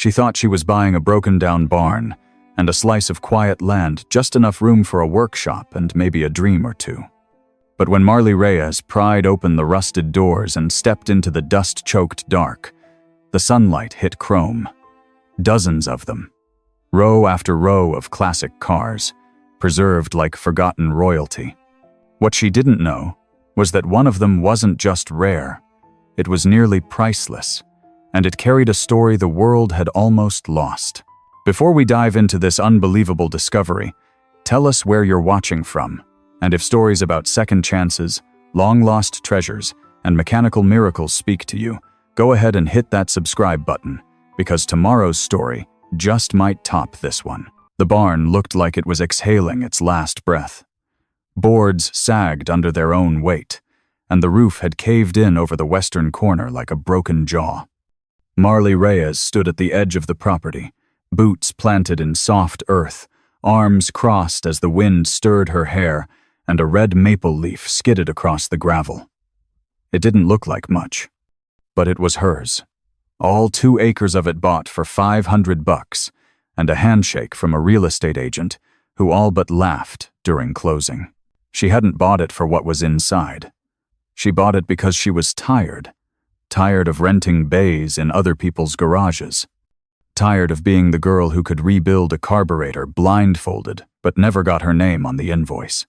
She thought she was buying a broken-down barn and a slice of quiet land, just enough room for a workshop and maybe a dream or two. But when Marley Reyes pried open the rusted doors and stepped into the dust-choked dark, the sunlight hit chrome. Dozens of them. Row after row of classic cars, preserved like forgotten royalty. What she didn't know was that one of them wasn't just rare, it was nearly priceless, and it carried a story the world had almost lost. Before we dive into this unbelievable discovery, tell us where you're watching from, and if stories about second chances, long-lost treasures, and mechanical miracles speak to you, go ahead and hit that subscribe button, because tomorrow's story just might top this one. The barn looked like it was exhaling its last breath. Boards sagged under their own weight, and the roof had caved in over the western corner like a broken jaw. Marley Reyes stood at the edge of the property, boots planted in soft earth, arms crossed as the wind stirred her hair, and a red maple leaf skidded across the gravel. It didn't look like much, but it was hers. All 2 acres of it bought for $500, and a handshake from a real estate agent who all but laughed during closing. She hadn't bought it for what was inside. She bought it because she was tired of renting bays in other people's garages, tired of being the girl who could rebuild a carburetor blindfolded but never got her name on the invoice.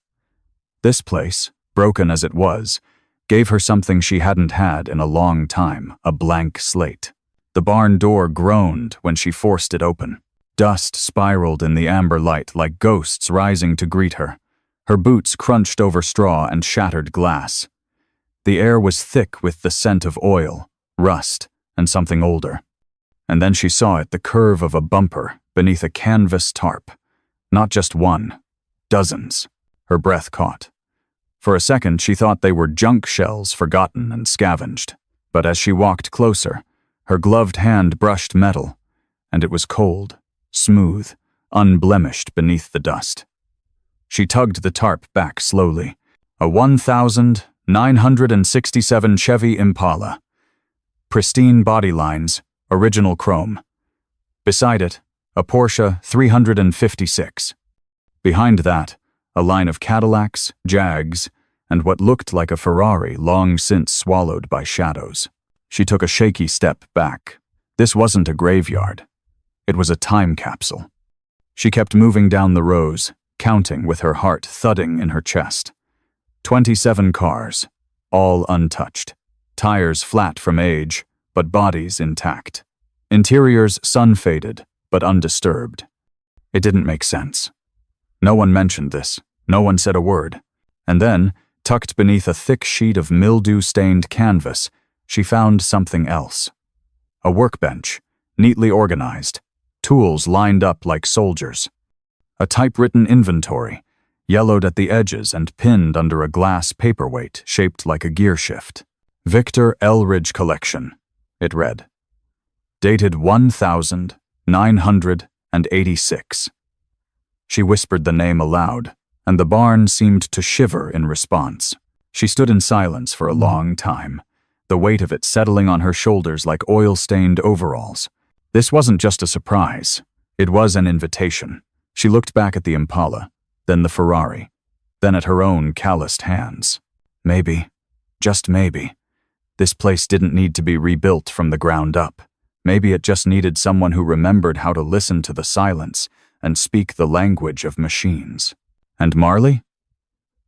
This place, broken as it was, gave her something she hadn't had in a long time, a blank slate. The barn door groaned when she forced it open. Dust spiraled in the amber light like ghosts rising to greet her. Her boots crunched over straw and shattered glass. The air was thick with the scent of oil, rust, and something older. And then she saw it, the curve of a bumper beneath a canvas tarp. Not just one, dozens. Her breath caught. For a second, she thought they were junk shells forgotten and scavenged. But as she walked closer, her gloved hand brushed metal, and it was cold, smooth, unblemished beneath the dust. She tugged the tarp back slowly. A 1967 Chevy Impala. Pristine body lines, original chrome. Beside it, a Porsche 356. Behind that, a line of Cadillacs, Jags, and what looked like a Ferrari long since swallowed by shadows. She took a shaky step back. This wasn't a graveyard. It was a time capsule. She kept moving down the rows, counting with her heart thudding in her chest. 27 cars, all untouched. Tires flat from age, but bodies intact. Interiors sun-faded, but undisturbed. It didn't make sense. No one mentioned this. No one said a word. And then, tucked beneath a thick sheet of mildew-stained canvas, she found something else. A workbench, neatly organized, tools lined up like soldiers. A typewritten inventory, yellowed at the edges and pinned under a glass paperweight shaped like a gear shift. Victor Elridge Collection, it read. Dated 1986. She whispered the name aloud, and the barn seemed to shiver in response. She stood in silence for a long time, the weight of it settling on her shoulders like oil-stained overalls. This wasn't just a surprise. It was an invitation. She looked back at the Impala, then the Ferrari, then at her own calloused hands. Maybe, just maybe, this place didn't need to be rebuilt from the ground up. Maybe it just needed someone who remembered how to listen to the silence and speak the language of machines. And Marley?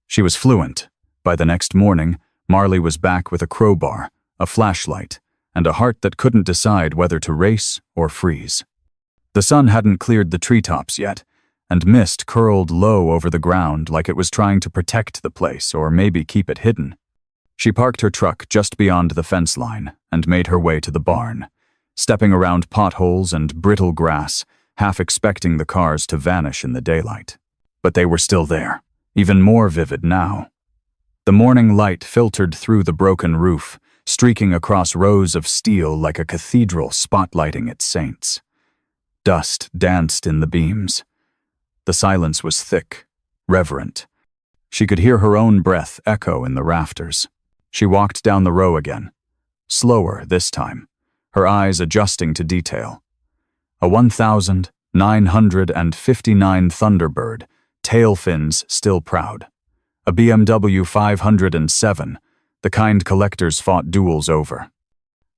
She was fluent. By the next morning, Marley was back with a crowbar, a flashlight, and a heart that couldn't decide whether to race or freeze. The sun hadn't cleared the treetops yet, and mist curled low over the ground like it was trying to protect the place or maybe keep it hidden. She parked her truck just beyond the fence line and made her way to the barn, stepping around potholes and brittle grass, half expecting the cars to vanish in the daylight. But they were still there, even more vivid now. The morning light filtered through the broken roof, streaking across rows of steel like a cathedral spotlighting its saints. Dust danced in the beams. The silence was thick, reverent. She could hear her own breath echo in the rafters. She walked down the row again, slower this time, her eyes adjusting to detail. A 1959 Thunderbird, tail fins still proud. A BMW 507, the kind collectors fought duels over.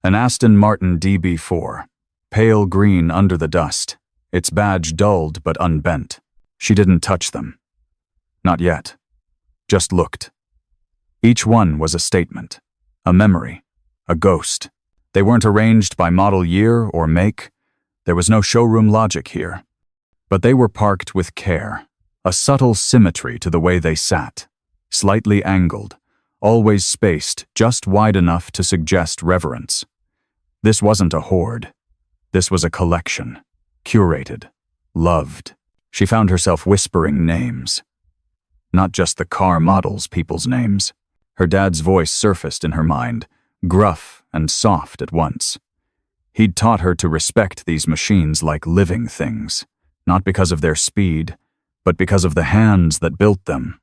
An Aston Martin DB4, pale green under the dust, its badge dulled but unbent. She didn't touch them. Not yet. Just looked. Each one was a statement, a memory, a ghost. They weren't arranged by model year or make. There was no showroom logic here. But they were parked with care, a subtle symmetry to the way they sat, slightly angled, always spaced just wide enough to suggest reverence. This wasn't a hoard. This was a collection, curated, loved. She found herself whispering names. Not just the car models, people's names. Her dad's voice surfaced in her mind, gruff and soft at once. He'd taught her to respect these machines like living things, not because of their speed, but because of the hands that built them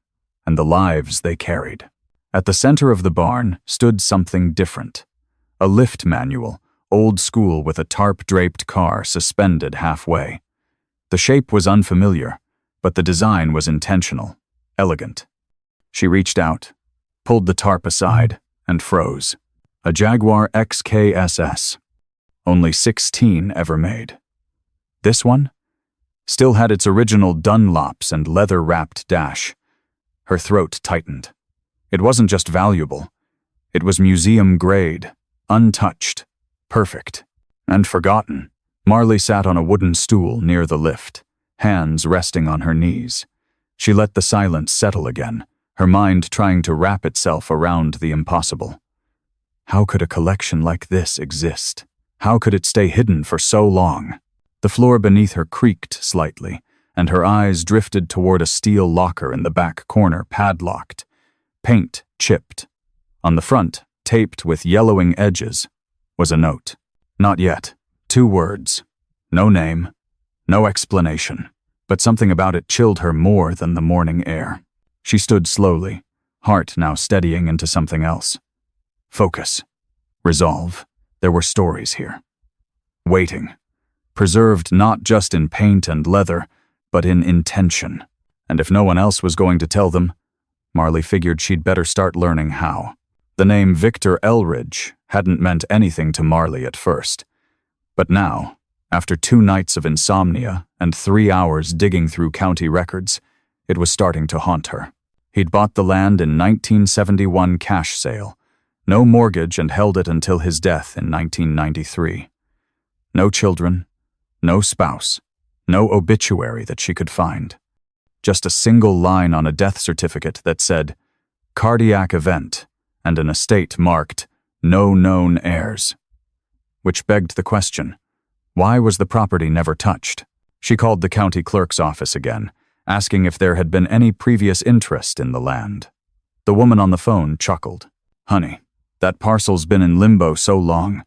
and the lives they carried. At the center of the barn stood something different. A lift manual, old school with a tarp-draped car suspended halfway. The shape was unfamiliar, but the design was intentional, elegant. She reached out, pulled the tarp aside, and froze. A Jaguar XKSS. Only 16 ever made. This one still had its original Dunlops and leather-wrapped dash. Her throat tightened. It wasn't just valuable. It was museum-grade, untouched, perfect, and forgotten. Marley sat on a wooden stool near the lift, hands resting on her knees. She let the silence settle again, her mind trying to wrap itself around the impossible. How could a collection like this exist? How could it stay hidden for so long? The floor beneath her creaked slightly, and her eyes drifted toward a steel locker in the back corner, padlocked. Paint chipped. On the front, taped with yellowing edges, was a note. Not yet. 2 words. No name. No explanation. But something about it chilled her more than the morning air. She stood slowly, heart now steadying into something else. Focus. Resolve. There were stories here. Waiting. Preserved not just in paint and leather, but in intention. And if no one else was going to tell them, Marley figured she'd better start learning how. The name Victor Elridge hadn't meant anything to Marley at first. But now, after 2 nights of insomnia and 3 hours digging through county records, it was starting to haunt her. He'd bought the land in 1971 cash sale, no mortgage, and held it until his death in 1993. No children, no spouse, no obituary that she could find. Just a single line on a death certificate that said, cardiac event, and an estate marked, no known heirs. Which begged the question, why was the property never touched? She called the county clerk's office again, asking if there had been any previous interest in the land. The woman on the phone chuckled. Honey, that parcel's been in limbo so long.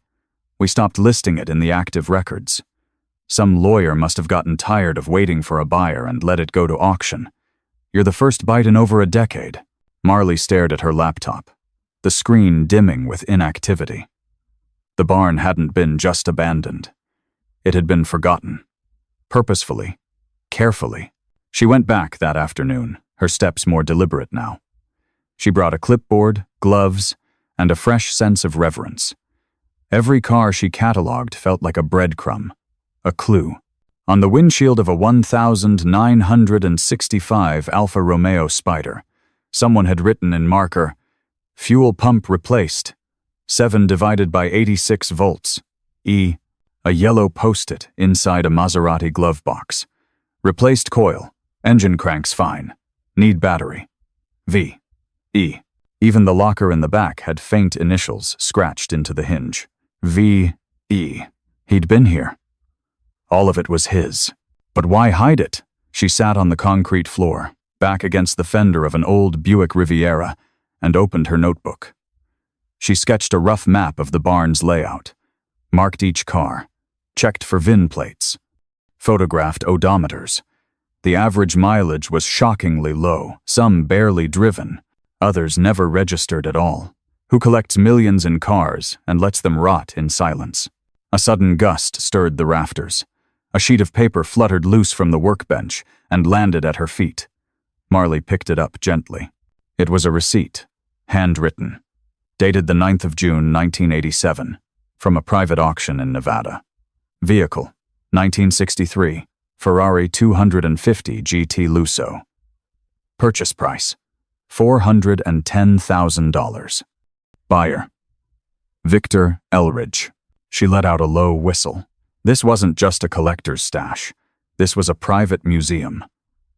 We stopped listing it in the active records. Some lawyer must have gotten tired of waiting for a buyer and let it go to auction. You're the first bite in over a decade. Marley stared at her laptop, the screen dimming with inactivity. The barn hadn't been just abandoned. It had been forgotten. Purposefully, carefully. She went back that afternoon, her steps more deliberate now. She brought a clipboard, gloves, and a fresh sense of reverence. Every car she catalogued felt like a breadcrumb, a clue. On the windshield of a 1965 Alfa Romeo Spider, someone had written in marker, fuel pump replaced, 7 divided by 86 volts, E, a yellow post-it inside a Maserati glove box. Replaced coil, engine cranks fine, need battery, V, E. Even the locker in the back had faint initials scratched into the hinge. V, E. He'd been here. All of it was his. But why hide it? She sat on the concrete floor, back against the fender of an old Buick Riviera, and opened her notebook. She sketched a rough map of the barn's layout, marked each car, checked for VIN plates, photographed odometers. The average mileage was shockingly low, some barely driven, others never registered at all. Who collects millions in cars and lets them rot in silence? A sudden gust stirred the rafters. A sheet of paper fluttered loose from the workbench and landed at her feet. Marley picked it up gently. It was a receipt, handwritten, dated the 9th of June, 1987, from a private auction in Nevada. Vehicle, 1963, Ferrari 250 GT Lusso. Purchase price, $410,000. Buyer, Victor Elridge. She let out a low whistle. This wasn't just a collector's stash. This was a private museum.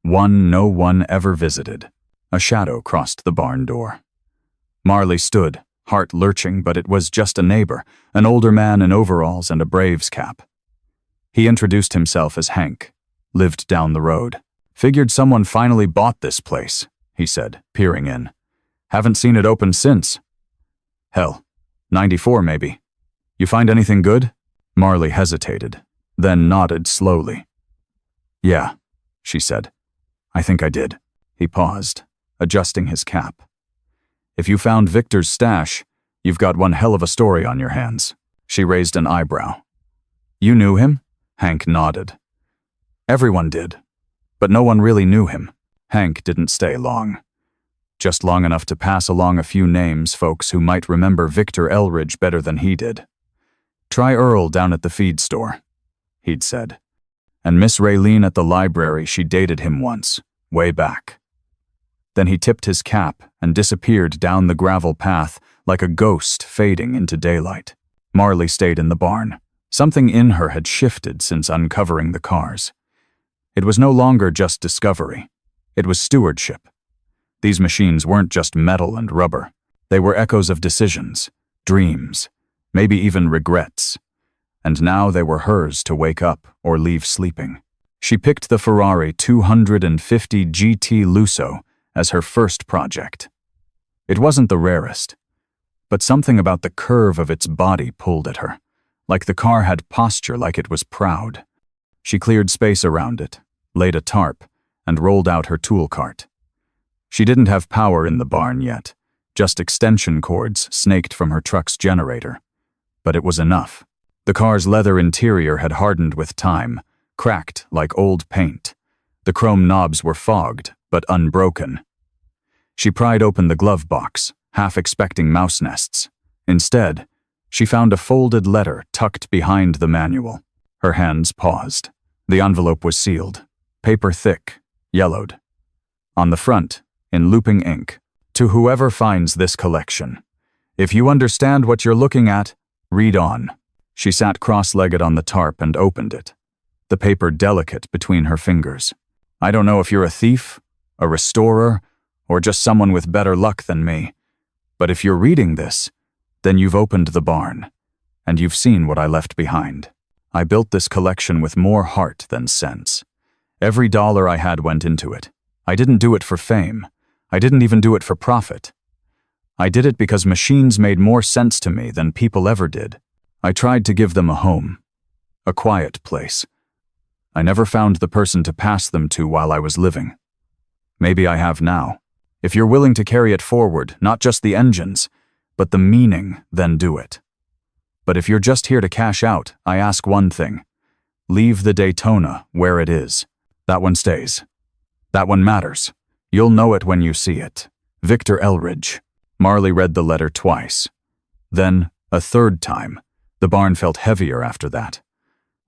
One no one ever visited. A shadow crossed the barn door. Marley stood, heart lurching, but it was just a neighbor, an older man in overalls and a Braves cap. He introduced himself as Hank, lived down the road. Figured someone finally bought this place, he said, peering in. Haven't seen it open since. Hell, 94 maybe. You find anything good? Marley hesitated, then nodded slowly. Yeah, she said. I think I did. He paused, adjusting his cap. If you found Victor's stash, you've got one hell of a story on your hands. She raised an eyebrow. You knew him? Hank nodded. Everyone did, but no one really knew him. Hank didn't stay long. Just long enough to pass along a few names, folks who might remember Victor Elridge better than he did. Try Earl down at the feed store, he'd said. And Miss Raylene at the library, she dated him once, way back. Then he tipped his cap and disappeared down the gravel path like a ghost fading into daylight. Marley stayed in the barn. Something in her had shifted since uncovering the cars. It was no longer just discovery. It was stewardship. These machines weren't just metal and rubber. They were echoes of decisions, dreams, maybe even regrets. And now they were hers to wake up or leave sleeping. She picked the Ferrari 250 GT Lusso as her first project. It wasn't the rarest, but something about the curve of its body pulled at her, like the car had posture, like it was proud. She cleared space around it, laid a tarp, and rolled out her tool cart. She didn't have power in the barn yet, just extension cords snaked from her truck's generator. But it was enough. The car's leather interior had hardened with time, cracked like old paint. The chrome knobs were fogged, but unbroken. She pried open the glove box, half expecting mouse nests. Instead, she found a folded letter tucked behind the manual. Her hands paused. The envelope was sealed, paper thick, yellowed. On the front, in looping ink, to whoever finds this collection. If you understand what you're looking at, read on. She sat cross-legged on the tarp and opened it, the paper delicate between her fingers. I don't know if you're a thief, a restorer, or just someone with better luck than me, but if you're reading this, then you've opened the barn, and you've seen what I left behind. I built this collection with more heart than sense. Every dollar I had went into it. I didn't do it for fame. I didn't even do it for profit. I did it because machines made more sense to me than people ever did. I tried to give them a home, a quiet place. I never found the person to pass them to while I was living. Maybe I have now. If you're willing to carry it forward, not just the engines, but the meaning, then do it. But if you're just here to cash out, I ask one thing. Leave the Daytona where it is. That one stays. That one matters. You'll know it when you see it. Victor Elridge. Marley read the letter twice. Then, a third time. The barn felt heavier after that.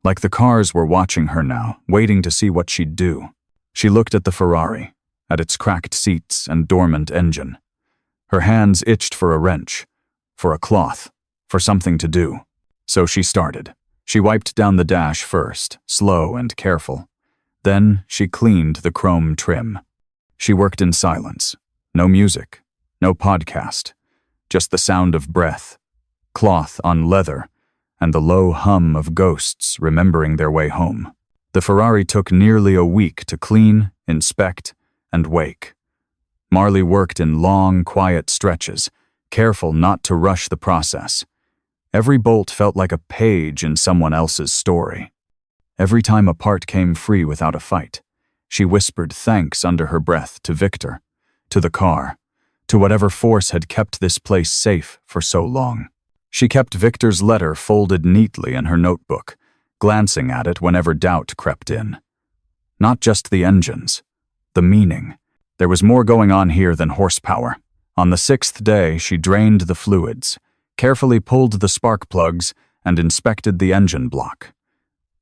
Like the cars were watching her now, waiting to see what she'd do. She looked at the Ferrari, at its cracked seats and dormant engine. Her hands itched for a wrench, for a cloth, for something to do. So she started. She wiped down the dash first, slow and careful. Then she cleaned the chrome trim. She worked in silence. No music, no podcast, just the sound of breath, cloth on leather, and the low hum of ghosts remembering their way home. The Ferrari took nearly a week to clean, inspect, and wake. Marley worked in long, quiet stretches, careful not to rush the process. Every bolt felt like a page in someone else's story. Every time a part came free without a fight, she whispered thanks under her breath to Victor, to the car, to whatever force had kept this place safe for so long. She kept Victor's letter folded neatly in her notebook, glancing at it whenever doubt crept in. Not just the engines, the meaning. There was more going on here than horsepower. On the 6th day, she drained the fluids, carefully pulled the spark plugs, and inspected the engine block.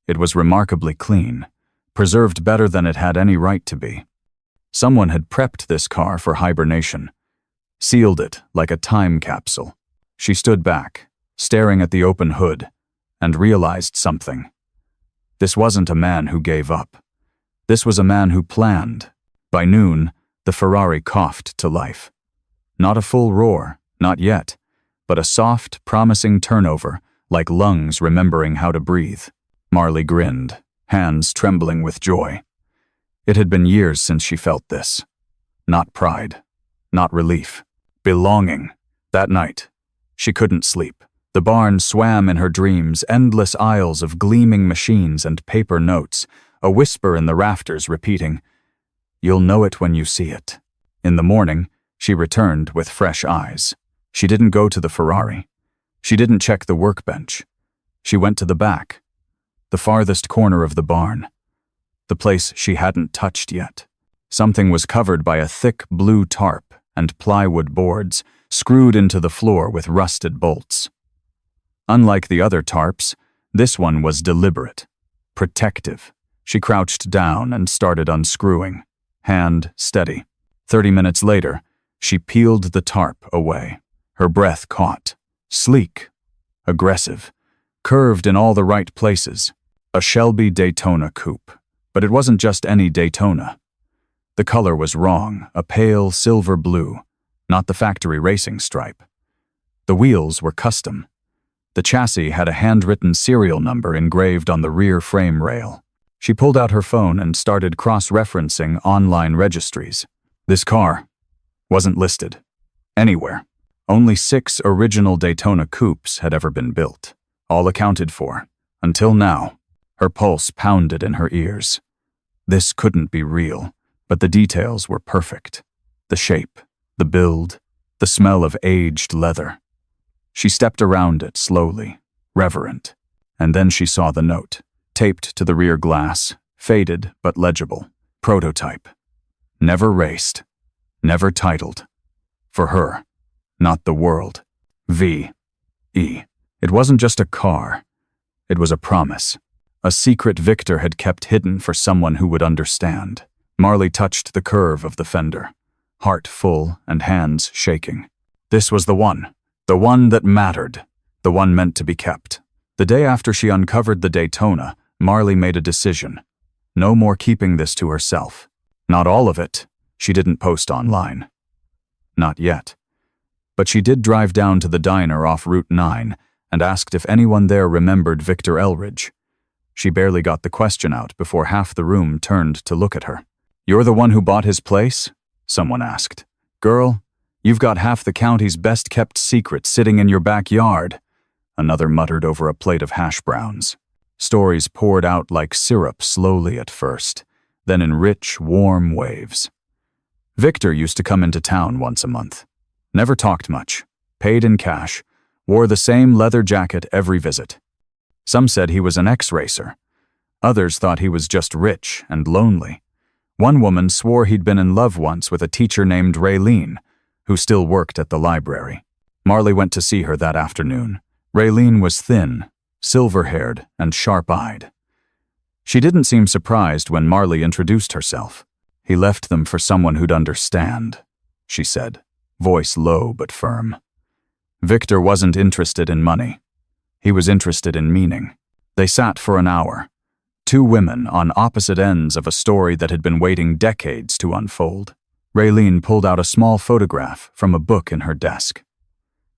It was remarkably clean, preserved better than it had any right to be. Someone had prepped this car for hibernation, sealed it like a time capsule. She stood back, staring at the open hood, and realized something. This wasn't a man who gave up. This was a man who planned. By noon, the Ferrari coughed to life. Not a full roar, not yet, but a soft, promising turnover, like lungs remembering how to breathe. Marley grinned, hands trembling with joy. It had been years since she felt this. Not pride, not relief, belonging. That night, she couldn't sleep. The barn swam in her dreams, endless aisles of gleaming machines and paper notes, a whisper in the rafters repeating, "You'll know it when you see it." In the morning, she returned with fresh eyes. She didn't go to the Ferrari. She didn't check the workbench. She went to the back, the farthest corner of the barn, the place she hadn't touched yet. Something was covered by a thick blue tarp and plywood boards, screwed into the floor with rusted bolts. Unlike the other tarps, this one was deliberate, protective. She crouched down and started unscrewing, hand steady. 30 minutes later, she peeled the tarp away. Her breath caught. Sleek, aggressive, curved in all the right places. A Shelby Daytona coupe. But it wasn't just any Daytona. The color was wrong, a pale silver blue, not the factory racing stripe. The wheels were custom. The chassis had a handwritten serial number engraved on the rear frame rail. She pulled out her phone and started cross-referencing online registries. This car wasn't listed anywhere. Only 6 original Daytona coupes had ever been built, all accounted for. Until now, her pulse pounded in her ears. This couldn't be real, but the details were perfect. The shape, the build, the smell of aged leather. She stepped around it slowly, reverent, and then she saw the note, taped to the rear glass, faded but legible. Prototype. Never raced, never titled. For her, not the world. V.E. It wasn't just a car. It was a promise. A secret Victor had kept hidden for someone who would understand. Marley touched the curve of the fender, heart full and hands shaking. This was the one that mattered, the one meant to be kept. The day after she uncovered the Daytona, Marley made a decision. No more keeping this to herself. Not all of it. She didn't post online. Not yet. But she did drive down to the diner off Route 9 and asked if anyone there remembered Victor Elridge. She barely got the question out before half the room turned to look at her. "You're the one who bought his place?" someone asked. "Girl, you've got half the county's best-kept secret sitting in your backyard," another muttered over a plate of hash browns. Stories poured out like syrup slowly at first, then in rich, warm waves. Victor used to come into town once a month. Never talked much, paid in cash, wore the same leather jacket every visit. Some said he was an ex-racer. Others thought he was just rich and lonely. One woman swore he'd been in love once with a teacher named Raylene, who still worked at the library. Marley went to see her that afternoon. Raylene was thin, silver-haired, and sharp-eyed. She didn't seem surprised when Marley introduced herself. "He left them for someone who'd understand," she said, voice low but firm. Victor wasn't interested in money. He was interested in meaning. They sat for an hour, 2 women on opposite ends of a story that had been waiting decades to unfold. Raylene pulled out a small photograph from a book in her desk.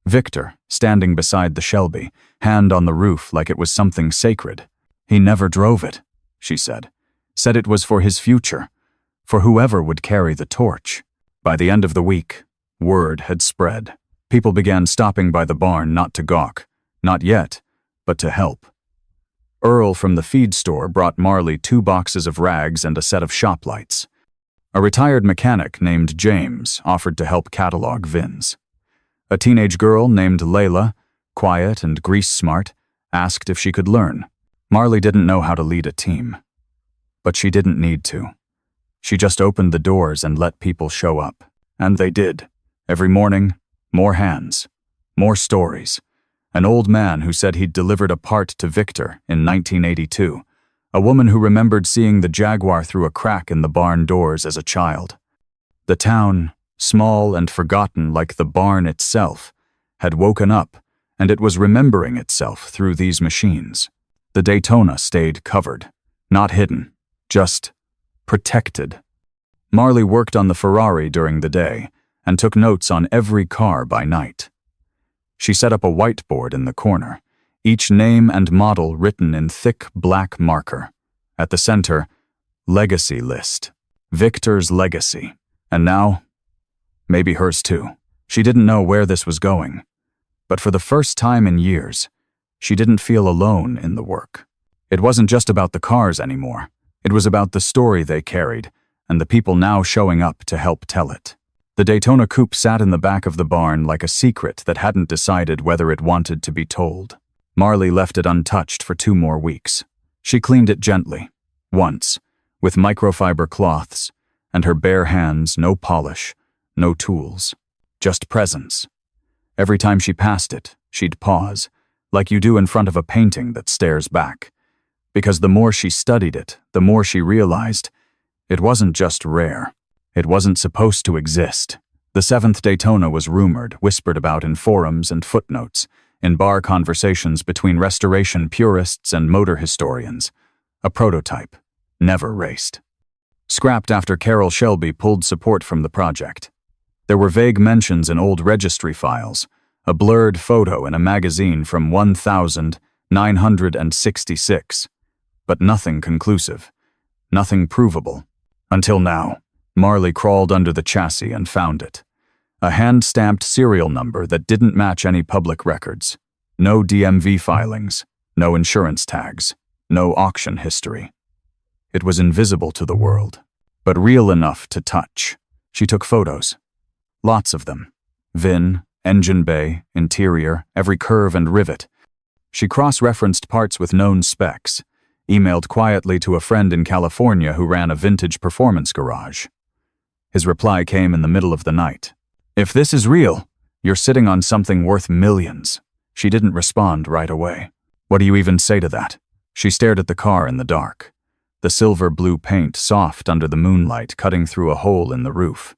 Victor, standing beside the Shelby, hand on the roof like it was something sacred. "He never drove it," she said. "Said it was for his future, for whoever would carry the torch." By the end of the week, word had spread. People began stopping by the barn not to gawk, not yet, but to help. Earl from the feed store brought Marley 2 boxes of rags and a set of shop lights. A retired mechanic named James offered to help catalog VINs. A teenage girl named Layla, quiet and grease-smart, asked if she could learn. Marley didn't know how to lead a team. But she didn't need to. She just opened the doors and let people show up. And they did. Every morning, more hands, more stories. An old man who said he'd delivered a part to Victor in 1982. A woman who remembered seeing the Jaguar through a crack in the barn doors as a child. The town, small and forgotten like the barn itself, had woken up, and it was remembering itself through these machines. The Daytona stayed covered, not hidden, just protected. Marley worked on the Ferrari during the day and took notes on every car by night. She set up a whiteboard in the corner, each name and model written in thick black marker. At the center, legacy list. Victor's legacy. And now, maybe hers too. She didn't know where this was going. But for the first time in years, she didn't feel alone in the work. It wasn't just about the cars anymore. It was about the story they carried and the people now showing up to help tell it. The Daytona coupe sat in the back of the barn like a secret that hadn't decided whether it wanted to be told. Marley left it untouched for 2 more weeks. She cleaned it gently, once, with microfiber cloths, and her bare hands, no polish, no tools, just presence. Every time she passed it, she'd pause, like you do in front of a painting that stares back. Because the more she studied it, the more she realized it wasn't just rare. It wasn't supposed to exist. The 7th Daytona was rumored, whispered about in forums and footnotes, in bar conversations between restoration purists and motor historians. A prototype, never raced. Scrapped after Carroll Shelby pulled support from the project. There were vague mentions in old registry files, a blurred photo in a magazine from 1966, but nothing conclusive, nothing provable. Until now, Marley crawled under the chassis and found it. A hand-stamped serial number that didn't match any public records. No DMV filings, no insurance tags, no auction history. It was invisible to the world, but real enough to touch. She took photos. Lots of them. VIN, engine bay, interior, every curve and rivet. She cross-referenced parts with known specs, emailed quietly to a friend in California who ran a vintage performance garage. His reply came in the middle of the night. "If this is real, you're sitting on something worth millions." She didn't respond right away. "What do you even say to that?" She stared at the car in the dark. The silver-blue paint soft under the moonlight cutting through a hole in the roof.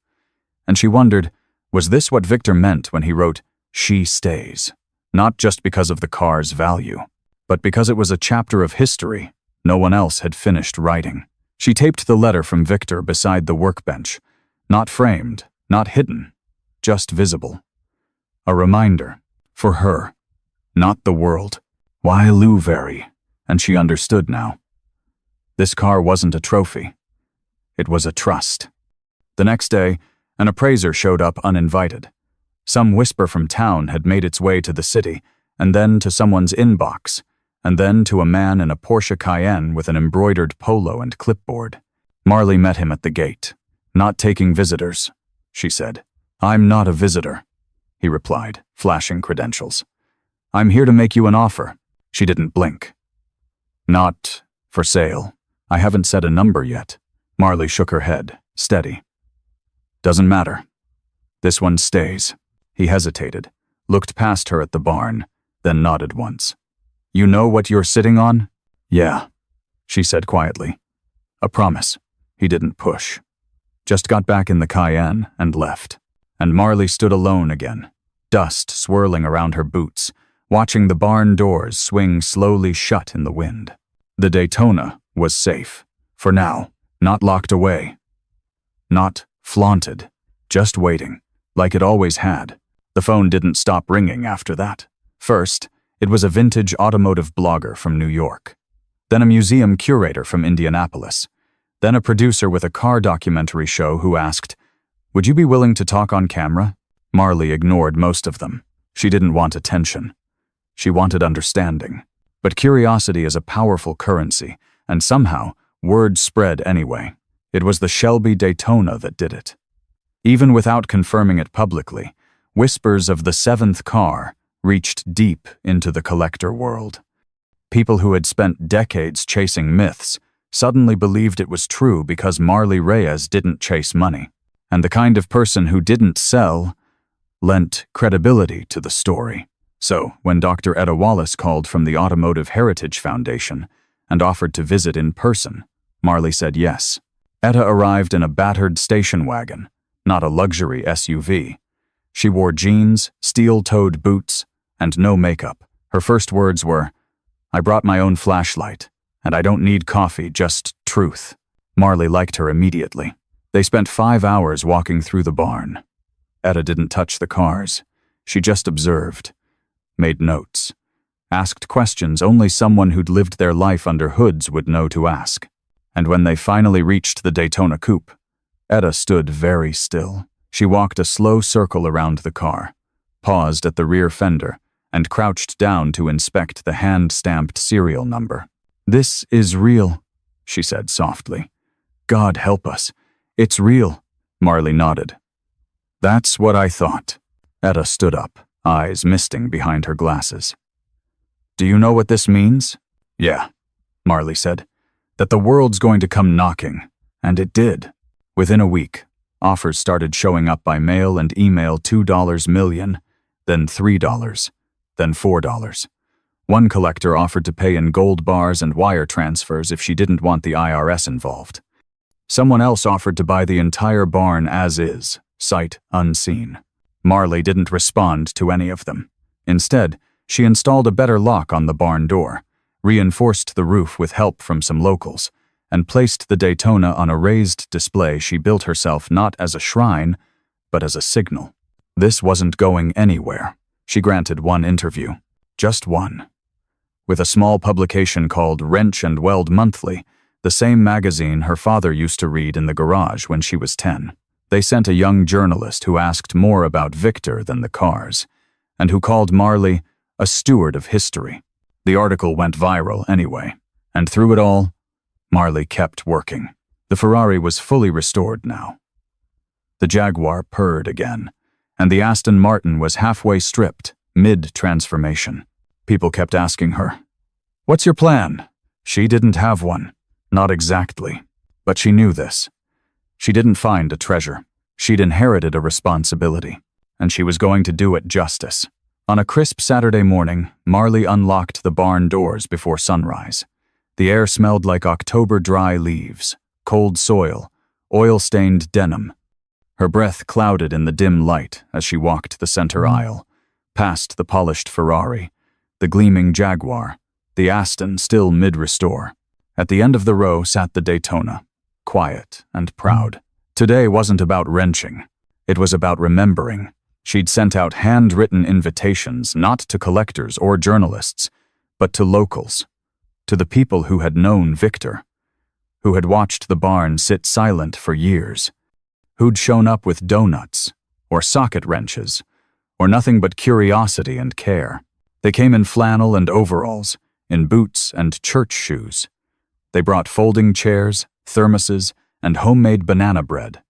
And she wondered, was this what Victor meant when he wrote, "She stays"? Not just because of the car's value, but because it was a chapter of history no one else had finished writing. She taped the letter from Victor beside the workbench, not framed, not hidden, just visible. A reminder, for her, not the world. Why Louvery? And she understood now. This car wasn't a trophy. It was a trust. The next day, an appraiser showed up uninvited. Some whisper from town had made its way to the city, and then to someone's inbox, and then to a man in a Porsche Cayenne with an embroidered polo and clipboard. Marley met him at the gate. "Not taking visitors," she said. "I'm not a visitor," he replied, flashing credentials. "I'm here to make you an offer." She didn't blink. "Not for sale. I haven't set a number yet." Marley shook her head, steady. "Doesn't matter. This one stays." He hesitated, looked past her at the barn, then nodded once. "You know what you're sitting on?" "Yeah," she said quietly. "A promise." He didn't push. Just got back in the Cayenne and left. And Marley stood alone again, dust swirling around her boots, watching the barn doors swing slowly shut in the wind. The Daytona was safe. For now, not locked away. Not flaunted. Just waiting, like it always had. The phone didn't stop ringing after that. First, it was a vintage automotive blogger from New York. Then a museum curator from Indianapolis. Then a producer with a car documentary show who asked, "Would you be willing to talk on camera?" Marley ignored most of them. She didn't want attention. She wanted understanding. But curiosity is a powerful currency, and somehow, word spread anyway. It was the Shelby Daytona that did it. Even without confirming it publicly, whispers of the 7th car reached deep into the collector world. People who had spent decades chasing myths suddenly believed it was true because Marley Reyes didn't chase money. And the kind of person who didn't sell lent credibility to the story. So, when Dr. Etta Wallace called from the Automotive Heritage Foundation and offered to visit in person, Marley said yes. Etta arrived in a battered station wagon, not a luxury SUV. She wore jeans, steel-toed boots, and no makeup. Her first words were, "I brought my own flashlight, and I don't need coffee, just truth." Marley liked her immediately. They spent 5 hours walking through the barn. Etta didn't touch the cars. She just observed, made notes, asked questions only someone who'd lived their life under hoods would know to ask. And when they finally reached the Daytona coupe, Etta stood very still. She walked a slow circle around the car, paused at the rear fender, and crouched down to inspect the hand-stamped serial number. "This is real," she said softly. "God help us. It's real." Marley nodded. "That's what I thought." Etta stood up, eyes misting behind her glasses. "Do you know what this means?" "Yeah," Marley said. "That the world's going to come knocking." And it did. Within a week, offers started showing up by mail and email. $2 million, then $3, then $4. One collector offered to pay in gold bars and wire transfers if she didn't want the IRS involved. Someone else offered to buy the entire barn as is, sight unseen. Marley didn't respond to any of them. Instead, she installed a better lock on the barn door, reinforced the roof with help from some locals, and placed the Daytona on a raised display she built herself not as a shrine, but as a signal. This wasn't going anywhere. She granted one interview. Just one. With a small publication called Wrench and Weld Monthly, the same magazine her father used to read in the garage when she was 10. They sent a young journalist who asked more about Victor than the cars, and who called Marley a steward of history. The article went viral anyway, and through it all, Marley kept working. The Ferrari was fully restored now. The Jaguar purred again, and the Aston Martin was halfway stripped, mid-transformation. People kept asking her, "What's your plan?" She didn't have one. Not exactly. But she knew this. She didn't find a treasure. She'd inherited a responsibility, and she was going to do it justice. On a crisp Saturday morning, Marley unlocked the barn doors before sunrise. The air smelled like October dry leaves, cold soil, oil-stained denim. Her breath clouded in the dim light as she walked the center aisle, past the polished Ferrari, the gleaming Jaguar, the Aston still mid-restore. At the end of the row sat the Daytona, quiet and proud. Today wasn't about wrenching. It was about remembering. She'd sent out handwritten invitations not to collectors or journalists, but to locals, to the people who had known Victor, who had watched the barn sit silent for years, who'd shown up with donuts, or socket wrenches, or nothing but curiosity and care. They came in flannel and overalls, in boots and church shoes. They brought folding chairs, thermoses, and homemade banana bread.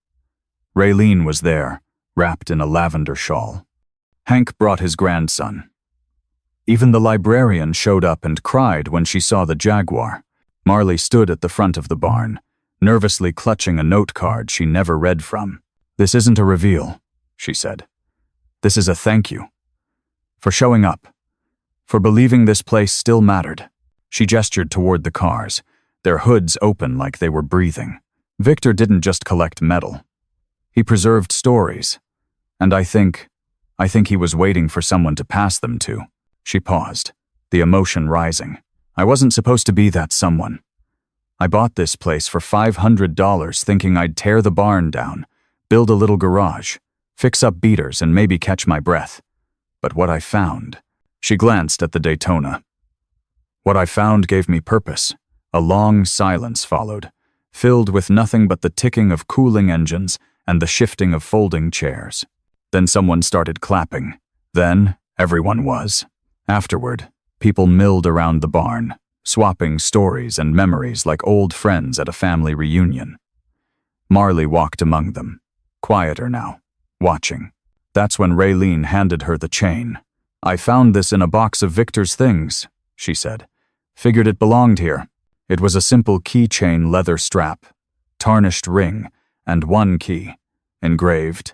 Raylene was there, wrapped in a lavender shawl. Hank brought his grandson. Even the librarian showed up and cried when she saw the Jaguar. Marley stood at the front of the barn, nervously clutching a note card she never read from. "This isn't a reveal," she said. "This is a thank you. For showing up. For believing this place still mattered." She gestured toward the cars, their hoods open like they were breathing. Victor didn't just collect metal. He preserved stories. And I think he was waiting for someone to pass them to. She paused, the emotion rising. "I wasn't supposed to be that someone. I bought this place for $500 thinking I'd tear the barn down, build a little garage, fix up beaters and maybe catch my breath. But what I found..." She glanced at the Daytona. "What I found gave me purpose." A long silence followed, filled with nothing but the ticking of cooling engines and the shifting of folding chairs. Then someone started clapping. Then everyone was. Afterward, people milled around the barn, swapping stories and memories like old friends at a family reunion. Marley walked among them, quieter now, watching. That's when Raylene handed her the chain. "I found this in a box of Victor's things," she said. Figured it belonged here. It was a simple keychain leather strap, tarnished ring, and one key, engraved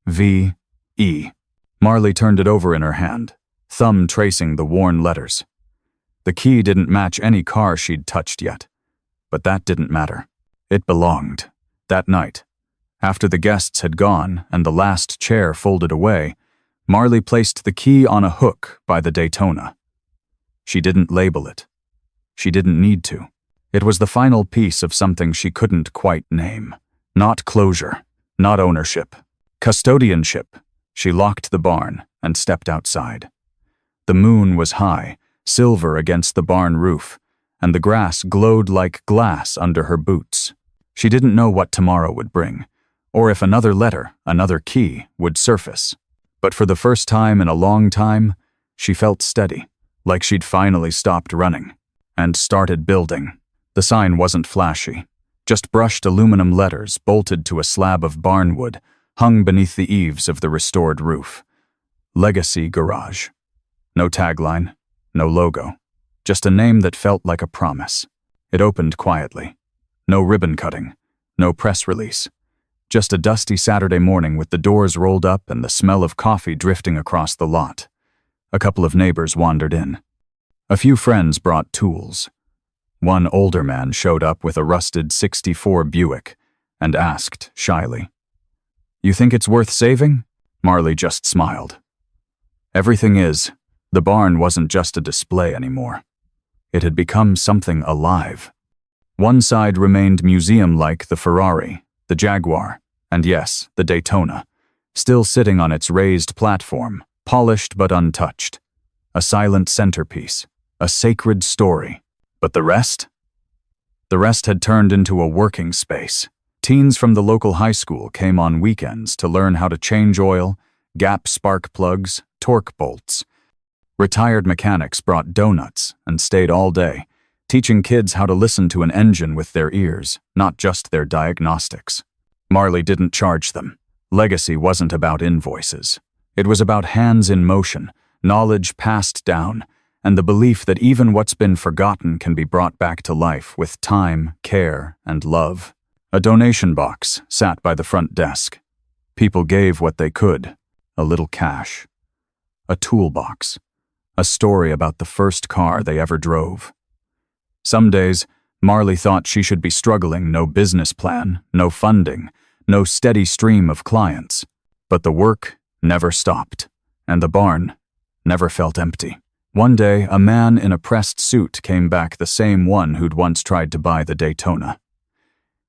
V.E. Marley turned it over in her hand, thumb tracing the worn letters. The key didn't match any car she'd touched yet, but that didn't matter. It belonged. That night, after the guests had gone and the last chair folded away, Marley placed the key on a hook by the Daytona. She didn't label it. She didn't need to. It was the final piece of something she couldn't quite name. Not closure, not ownership. Custodianship. She locked the barn and stepped outside. The moon was high, silver against the barn roof, and the grass glowed like glass under her boots. She didn't know what tomorrow would bring, or if another letter, another key, would surface. But for the first time in a long time, she felt steady, like she'd finally stopped running, and started building. The sign wasn't flashy, just brushed aluminum letters bolted to a slab of barnwood hung beneath the eaves of the restored roof. Legacy Garage. No tagline, no logo, just a name that felt like a promise. It opened quietly. No ribbon cutting, no press release. Just a dusty Saturday morning with the doors rolled up and the smell of coffee drifting across the lot. A couple of neighbors wandered in. A few friends brought tools. One older man showed up with a rusted '64 Buick and asked shyly, "You think it's worth saving?" Marley just smiled. Everything is. The barn wasn't just a display anymore. It had become something alive. One side remained museum-like, the Ferrari, the Jaguar, and yes, the Daytona, still sitting on its raised platform, polished but untouched. A silent centerpiece, a sacred story. But the rest? The rest had turned into a working space. Teens from the local high school came on weekends to learn how to change oil, gap spark plugs, torque bolts. Retired mechanics brought donuts and stayed all day, teaching kids how to listen to an engine with their ears, not just their diagnostics. Marley didn't charge them. Legacy wasn't about invoices. It was about hands in motion, knowledge passed down, and the belief that even what's been forgotten can be brought back to life with time, care, and love. A donation box sat by the front desk. People gave what they could, a little cash. A toolbox. A story about the first car they ever drove. Some days, Marley thought she should be struggling, no business plan, no funding, no steady stream of clients. But the work never stopped, and the barn never felt empty. One day, a man in a pressed suit came back, the same one who'd once tried to buy the Daytona.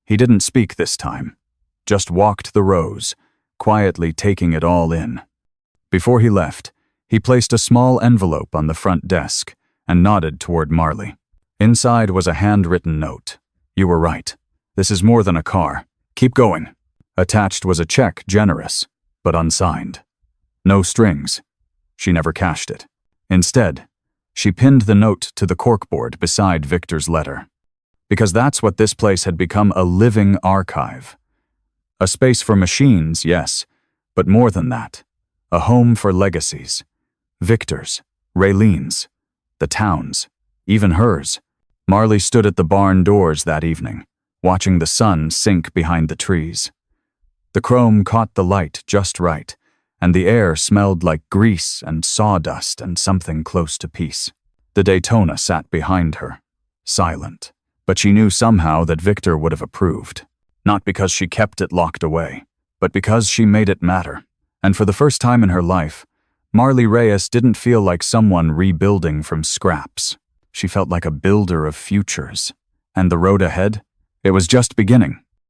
He didn't speak this time, just walked the rows, quietly taking it all in. Before he left, he placed a small envelope on the front desk and nodded toward Marley. Inside was a handwritten note. "You were right. This is more than a car. Keep going." Attached was a check, generous, but unsigned. No strings. She never cashed it. Instead, she pinned the note to the corkboard beside Victor's letter. Because that's what this place had become, a living archive. A space for machines, yes, but more than that. A home for legacies. Victor's, Raylene's, the town's, even hers. Marley stood at the barn doors that evening, watching the sun sink behind the trees. The chrome caught the light just right, and the air smelled like grease and sawdust and something close to peace. The Daytona sat behind her, silent, but she knew somehow that Victor would have approved. Not because she kept it locked away, but because she made it matter. And for the first time in her life, Marley Reyes didn't feel like someone rebuilding from scraps. She felt like a builder of futures. And the road ahead? It was just beginning.